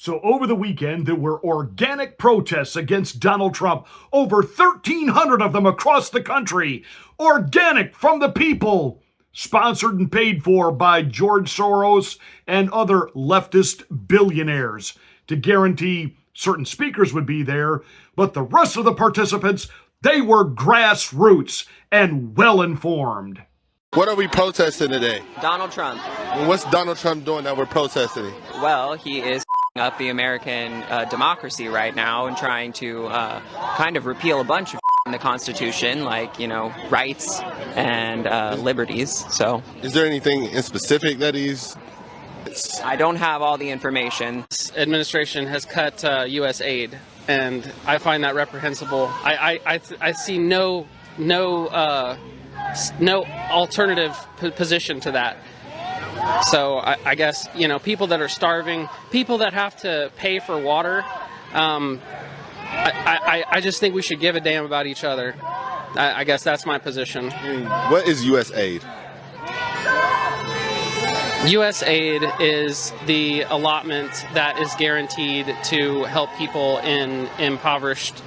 So over the weekend, there were organic protests against Donald Trump. Over 1,300 of them across the country. Organic from the people. Sponsored and paid for by George Soros and other leftist billionaires to guarantee certain speakers would be there. But the rest of the participants, they were grassroots and well-informed. What are we protesting today? Donald Trump. What's Donald Trump doing that we're protesting? Well, he is up the American democracy right now and trying to kind of repeal a bunch of in the Constitution, like, rights and liberties. So, is there anything in specific that he's... I don't have all the information. This administration has cut U.S. aid, and I find that reprehensible. I see no alternative position to that. So I guess, people that are starving, people that have to pay for water, I just think we should give a damn about each other. I guess that's my position. What is U.S. aid? U.S. aid is the allotment that is guaranteed to help people in impoverished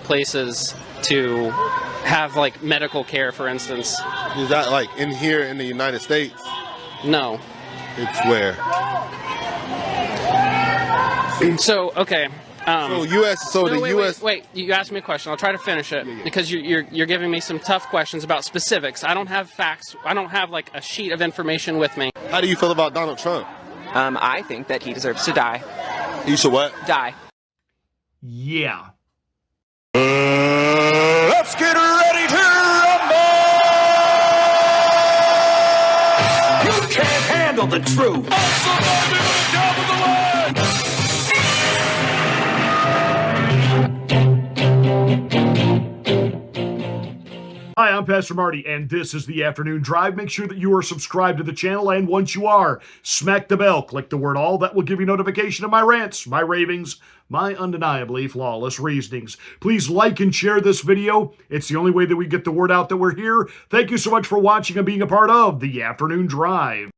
places to have, like, medical care, for instance. Is that, like, in here in the United States? No. It's where? So, okay. Wait, you asked me a question. I'll try to finish it because you're giving me some tough questions about specifics. I don't have facts. I don't have, like, a sheet of information with me. How do you feel about Donald Trump? I think that he deserves to die. You should what? Die. Yeah. Let's get ready to rumble! You can't handle the truth. Hi, I'm Pastor Marty, and this is the Afternoon Drive. Make sure that you are subscribed to the channel, and once you are, smack the bell, click the word all. That will give you notification of my rants, my ravings, my undeniably flawless reasonings. Please like and share this video. It's the only way that we get the word out that we're here. Thank you so much for watching and being a part of the Afternoon Drive.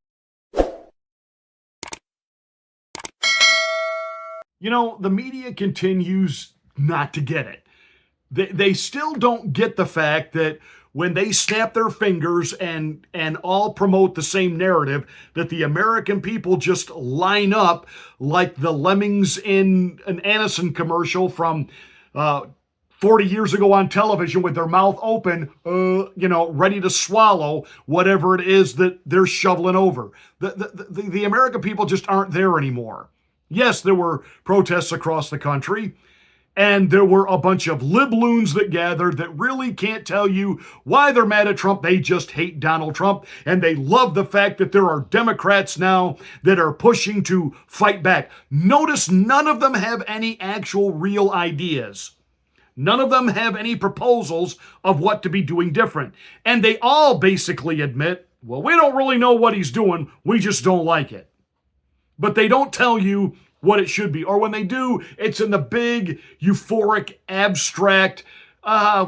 The media continues not to get it. They still don't get the fact that when they snap their fingers and all promote the same narrative, that the American people just line up like the lemmings in an Anison commercial from 40 years ago on television with their mouth open, ready to swallow whatever it is that they're shoveling over. The American people just aren't there anymore. Yes, there were protests across the country, and there were a bunch of libloons that gathered that really can't tell you why they're mad at Trump. They just hate Donald Trump, and they love the fact that there are Democrats now that are pushing to fight back. Notice none of them have any actual real ideas. None of them have any proposals of what to be doing different. And they all basically admit, well, we don't really know what he's doing. We just don't like it. But they don't tell you what it should be. Or when they do, it's in the big, euphoric, abstract,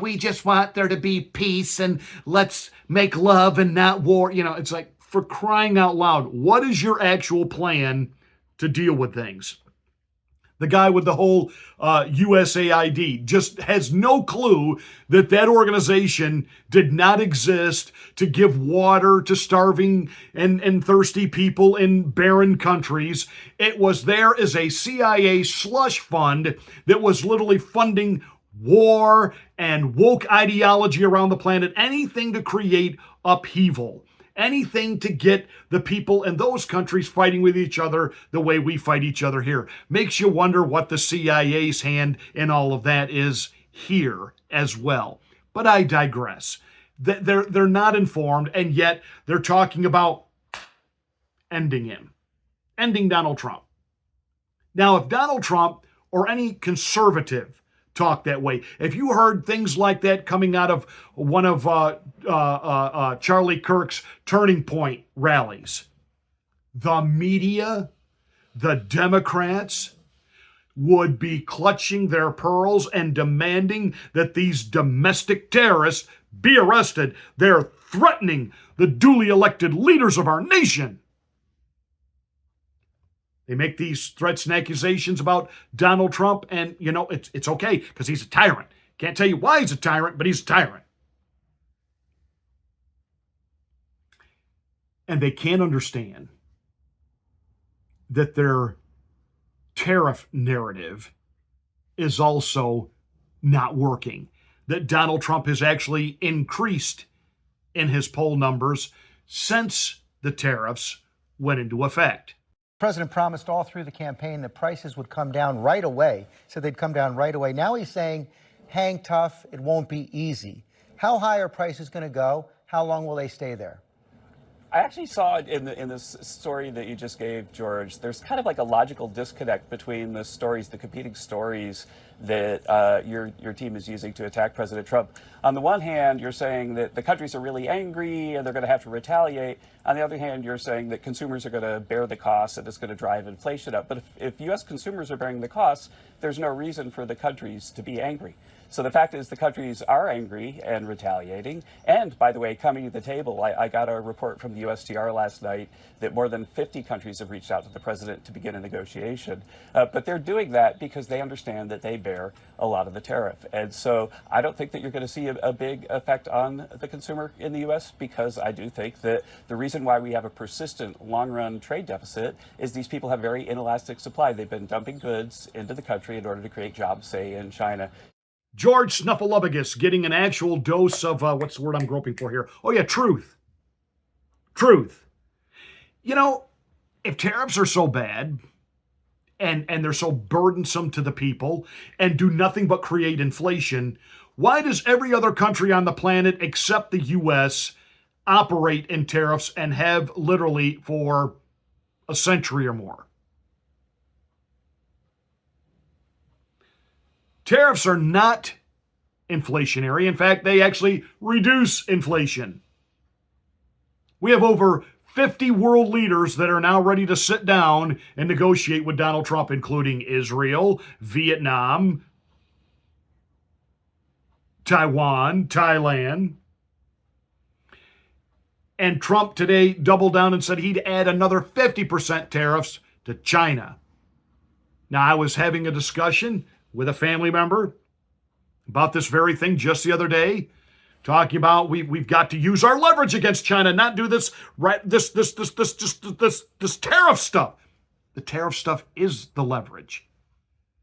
we just want there to be peace and let's make love and not war. It's like, for crying out loud, what is your actual plan to deal with things? The guy with the whole USAID just has no clue that organization did not exist to give water to starving and thirsty people in barren countries. It was there as a CIA slush fund that was literally funding war and woke ideology around the planet, anything to create upheaval. Anything to get the people in those countries fighting with each other the way we fight each other here. Makes you wonder what the CIA's hand in all of that is here as well. But I digress. They're not informed, and yet they're talking about ending him. Ending Donald Trump. Now, if Donald Trump or any conservative talk that way, if you heard things like that coming out of one of Charlie Kirk's Turning Point rallies, the media, the Democrats would be clutching their pearls and demanding that these domestic terrorists be arrested. They're threatening the duly elected leaders of our nation. They make these threats and accusations about Donald Trump, and, it's okay because he's a tyrant. Can't tell you why he's a tyrant, but he's a tyrant. And they can't understand that their tariff narrative is also not working, that Donald Trump has actually increased in his poll numbers since the tariffs went into effect. The president promised all through the campaign that prices would come down right away, said they'd come down right away. Now he's saying, hang tough, it won't be easy. How high are prices going to go? How long will they stay there? I actually saw it in this story that you just gave, George. There's kind of like a logical disconnect between the stories, the competing stories that your team is using to attack President Trump. On the one hand, you're saying that the countries are really angry and they're going to have to retaliate. On the other hand, you're saying that consumers are going to bear the costs and it's going to drive inflation up. But if U.S. consumers are bearing the costs, there's no reason for the countries to be angry. So the fact is the countries are angry and retaliating. And, by the way, coming to the table, I got a report from the USTR last night that more than 50 countries have reached out to the president to begin a negotiation. But they're doing that because they understand that they bear a lot of the tariff. And so I don't think that you're going to see a big effect on the consumer in the U.S. because I do think that the reason why we have a persistent long-run trade deficit is these people have very inelastic supply. They've been dumping goods into the country in order to create jobs, say, in China. George Snuffleupagus getting an actual dose of, what's the word I'm groping for here? Oh, yeah, truth. Truth. If tariffs are so bad and they're so burdensome to the people and do nothing but create inflation, why does every other country on the planet except the U.S. operate in tariffs and have literally for a century or more? Tariffs are not inflationary. In fact, they actually reduce inflation. We have over 50 world leaders that are now ready to sit down and negotiate with Donald Trump, including Israel, Vietnam, Taiwan, Thailand. And Trump today doubled down and said he'd add another 50% tariffs to China. Now, I was having a discussion with a family member about this very thing just the other day, talking about we've got to use our leverage against China, not do this this tariff stuff. The tariff stuff is the leverage.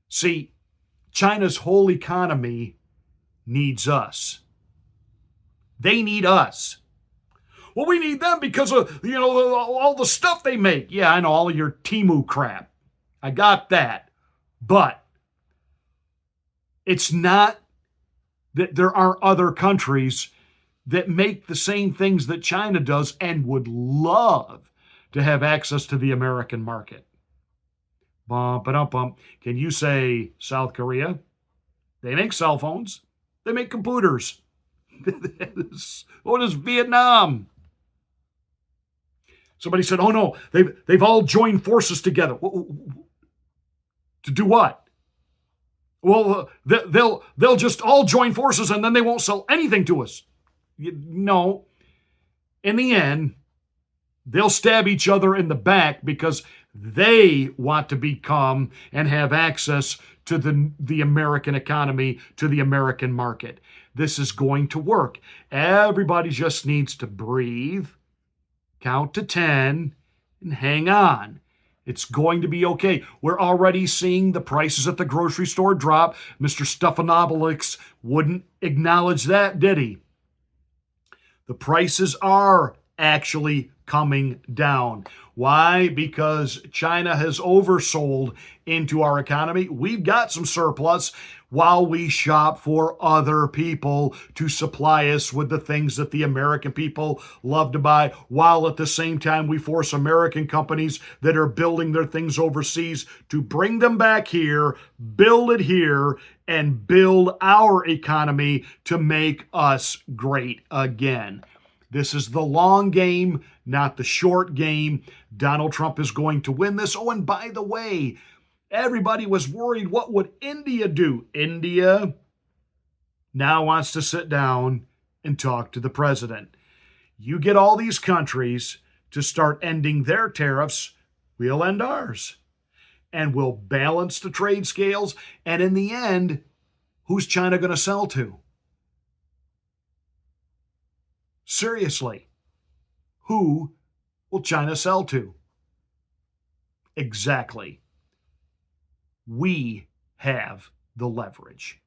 See, China's whole economy needs us. They need us. Well, we need them because of all the stuff they make. Yeah, I know, all of your Temu crap. I got that. But it's not that there aren't other countries that make the same things that China does and would love to have access to the American market. Bump, ba-dum, bump. Can you say South Korea? They make cell phones. They make computers. What is Vietnam? Somebody said, oh no, they've all joined forces together. To do what? Well, they'll just all join forces and then they won't sell anything to us. No. In the end, they'll stab each other in the back because they want to become and have access to the American economy, to the American market. This is going to work. Everybody just needs to breathe, count to 10, and hang on. It's going to be okay. We're already seeing the prices at the grocery store drop. Mr. Stephanopoulos wouldn't acknowledge that, did he? The prices are actually coming down. Why? Because China has oversold into our economy. We've got some surplus while we shop for other people to supply us with the things that the American people love to buy, while at the same time we force American companies that are building their things overseas to bring them back here, build it here, and build our economy to make us great again. This is the long game, not the short game. Donald Trump is going to win this. Oh, and by the way, everybody was worried, what would India do? India now wants to sit down and talk to the president. You get all these countries to start ending their tariffs, we'll end ours. and will balance the trade scales. And in the end, who's China going to sell to? Seriously, who will China sell to? Exactly. We have the leverage.